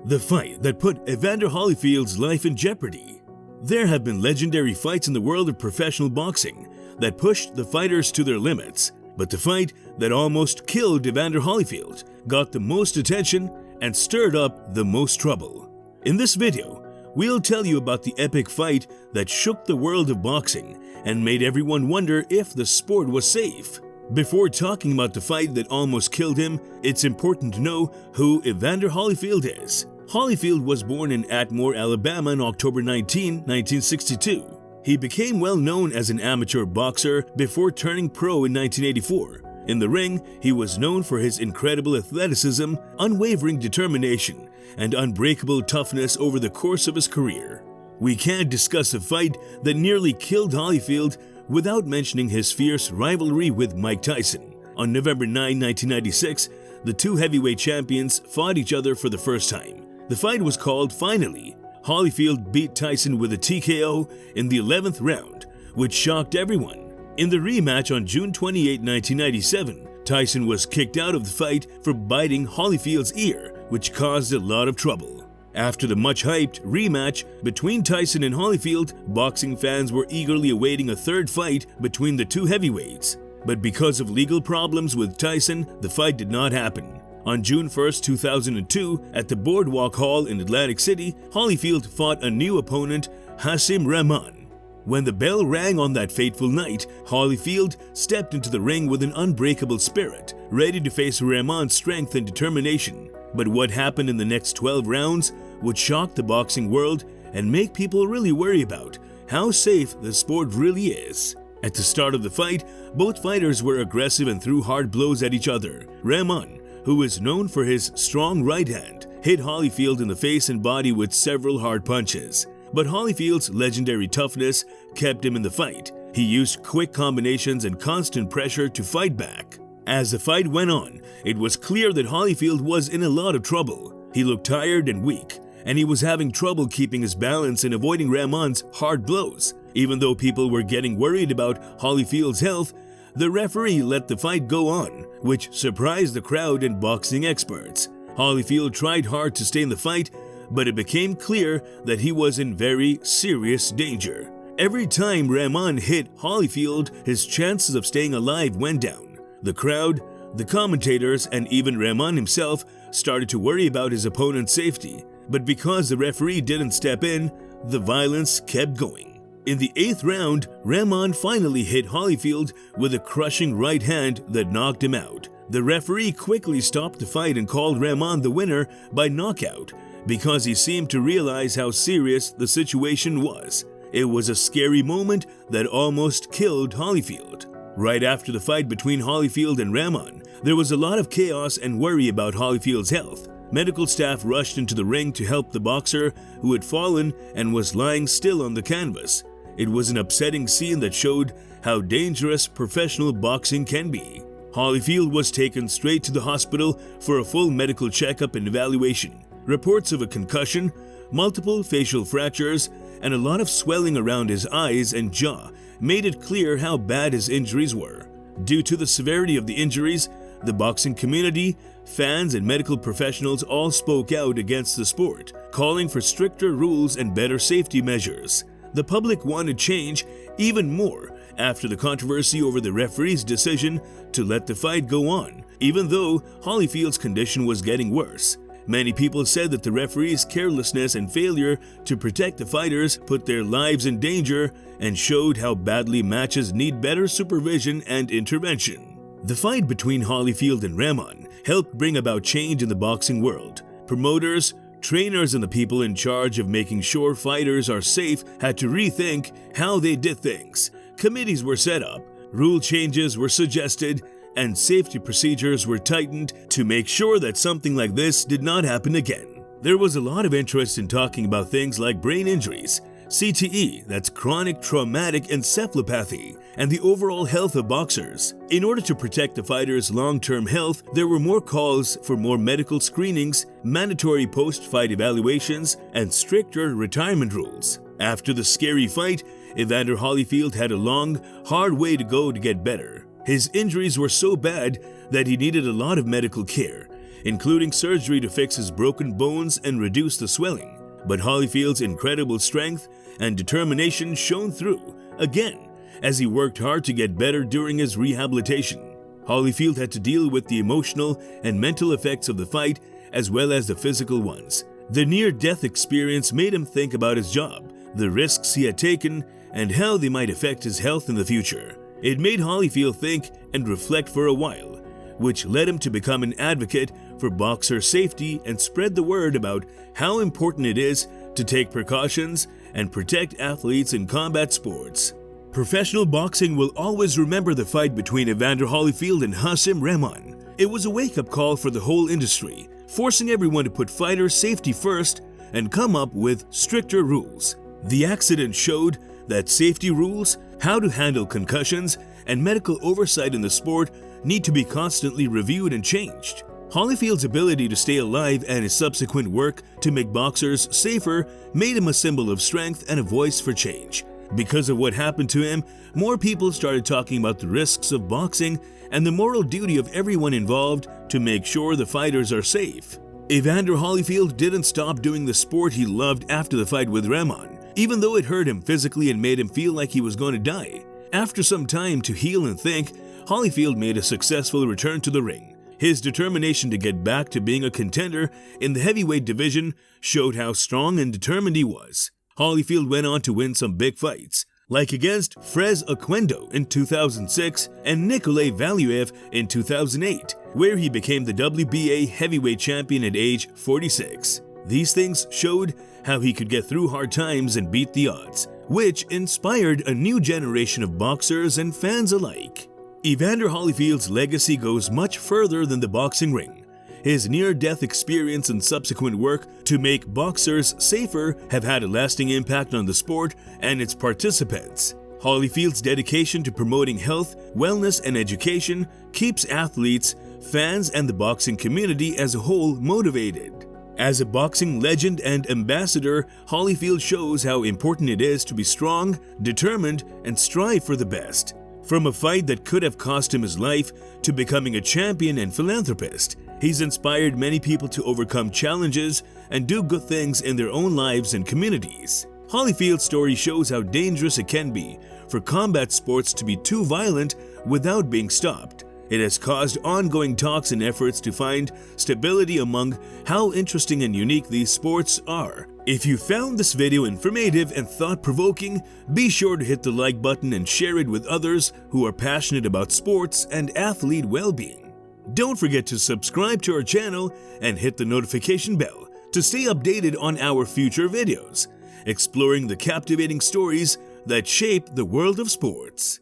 The fight that put Evander Holyfield's life in jeopardy. There have been legendary fights in the world of professional boxing that pushed the fighters to their limits, but the fight that almost killed Evander Holyfield got the most attention and stirred up the most trouble. In this video, we'll tell you about the epic fight that shook the world of boxing and made everyone wonder if the sport was safe. Before talking about the fight that almost killed him, it's important to know who Evander Holyfield is. Holyfield was born in Atmore, Alabama on October 19, 1962. He became well known as an amateur boxer before turning pro in 1984. In the ring, he was known for his incredible athleticism, unwavering determination, and unbreakable toughness over the course of his career. We can't discuss a fight that nearly killed Holyfield without mentioning his fierce rivalry with Mike Tyson. On November 9, 1996, the two heavyweight champions fought each other for the first time. The fight was called Finally. Holyfield beat Tyson with a TKO in the 11th round, which shocked everyone. In the rematch on June 28, 1997, Tyson was kicked out of the fight for biting Holyfield's ear, which caused a lot of trouble. After the much-hyped rematch between Tyson and Holyfield, boxing fans were eagerly awaiting a third fight between the two heavyweights. But because of legal problems with Tyson, the fight did not happen. On June 1, 2002, at the Boardwalk Hall in Atlantic City, Holyfield fought a new opponent, Hasim Rahman. When the bell rang on that fateful night, Holyfield stepped into the ring with an unbreakable spirit, ready to face Rahman's strength and determination. But what happened in the next 12 rounds would shock the boxing world and make people really worry about how safe the sport really is. At the start of the fight, both fighters were aggressive and threw hard blows at each other. Rahman, who is known for his strong right hand, hit Holyfield in the face and body with several hard punches. But Holyfield's legendary toughness kept him in the fight. He used quick combinations and constant pressure to fight back. As the fight went on, it was clear that Holyfield was in a lot of trouble. He looked tired and weak, and he was having trouble keeping his balance and avoiding Rahman's hard blows. Even though people were getting worried about Holyfield's health, the referee let the fight go on, which surprised the crowd and boxing experts. Holyfield tried hard to stay in the fight, but it became clear that he was in very serious danger. Every time Rahman hit Holyfield, his chances of staying alive went down. The crowd, the commentators, and even Rahman himself started to worry about his opponent's safety. But because the referee didn't step in, the violence kept going. In the 8th round, Rahman finally hit Holyfield with a crushing right hand that knocked him out. The referee quickly stopped the fight and called Rahman the winner by knockout because he seemed to realize how serious the situation was. It was a scary moment that almost killed Holyfield. Right after the fight between Holyfield and Rahman, there was a lot of chaos and worry about Holyfield's health. Medical staff rushed into the ring to help the boxer who had fallen and was lying still on the canvas. It was an upsetting scene that showed how dangerous professional boxing can be. Holyfield was taken straight to the hospital for a full medical checkup and evaluation. Reports of a concussion, multiple facial fractures, and a lot of swelling around his eyes and jaw made it clear how bad his injuries were. Due to the severity of the injuries, the boxing community, fans, and medical professionals all spoke out against the sport, calling for stricter rules and better safety measures. The public wanted change even more after the controversy over the referee's decision to let the fight go on, even though Holyfield's condition was getting worse. Many people said that the referee's carelessness and failure to protect the fighters put their lives in danger and showed how badly matches need better supervision and intervention. The fight between Holyfield and Rahman helped bring about change in the boxing world. Promoters, trainers, and the people in charge of making sure fighters are safe had to rethink how they did things. Committees were set up, rule changes were suggested, and safety procedures were tightened to make sure that something like this did not happen again. There was a lot of interest in talking about things like brain injuries, CTE, that's chronic traumatic encephalopathy, and the overall health of boxers. In order to protect the fighters' long-term health, there were more calls for more medical screenings, mandatory post-fight evaluations, and stricter retirement rules. After the scary fight, Evander Holyfield had a long, hard way to go to get better. His injuries were so bad that he needed a lot of medical care, including surgery to fix his broken bones and reduce the swelling. But Holyfield's incredible strength and determination shone through, again, as he worked hard to get better during his rehabilitation. Holyfield had to deal with the emotional and mental effects of the fight as well as the physical ones. The near-death experience made him think about his job, the risks he had taken, and how they might affect his health in the future. It made Holyfield think and reflect for a while, which led him to become an advocate for boxer safety and spread the word about how important it is to take precautions and protect athletes in combat sports. Professional boxing will always remember the fight between Evander Holyfield and Hasim Rahman. It was a wake-up call for the whole industry, forcing everyone to put fighters' safety first and come up with stricter rules. The accident showed that safety rules, how to handle concussions, and medical oversight in the sport need to be constantly reviewed and changed. Holyfield's ability to stay alive and his subsequent work to make boxers safer made him a symbol of strength and a voice for change. Because of what happened to him, more people started talking about the risks of boxing and the moral duty of everyone involved to make sure the fighters are safe. Evander Holyfield didn't stop doing the sport he loved after the fight with Rahman, even though it hurt him physically and made him feel like he was going to die. After some time to heal and think, Holyfield made a successful return to the ring. His determination to get back to being a contender in the heavyweight division showed how strong and determined he was. Holyfield went on to win some big fights, like against Frez Oquendo in 2006 and Nikolay Valuev in 2008, where he became the WBA heavyweight champion at age 46. These things showed how he could get through hard times and beat the odds, which inspired a new generation of boxers and fans alike. Evander Holyfield's legacy goes much further than the boxing ring. His near-death experience and subsequent work to make boxers safer have had a lasting impact on the sport and its participants. Holyfield's dedication to promoting health, wellness, and education keeps athletes, fans, and the boxing community as a whole motivated. As a boxing legend and ambassador, Holyfield shows how important it is to be strong, determined, and strive for the best. From a fight that could have cost him his life to becoming a champion and philanthropist, he's inspired many people to overcome challenges and do good things in their own lives and communities. Holyfield's story shows how dangerous it can be for combat sports to be too violent without being stopped. It has caused ongoing talks and efforts to find stability among how interesting and unique these sports are. If you found this video informative and thought-provoking, be sure to hit the like button and share it with others who are passionate about sports and athlete well-being. Don't forget to subscribe to our channel and hit the notification bell to stay updated on our future videos, exploring the captivating stories that shape the world of sports.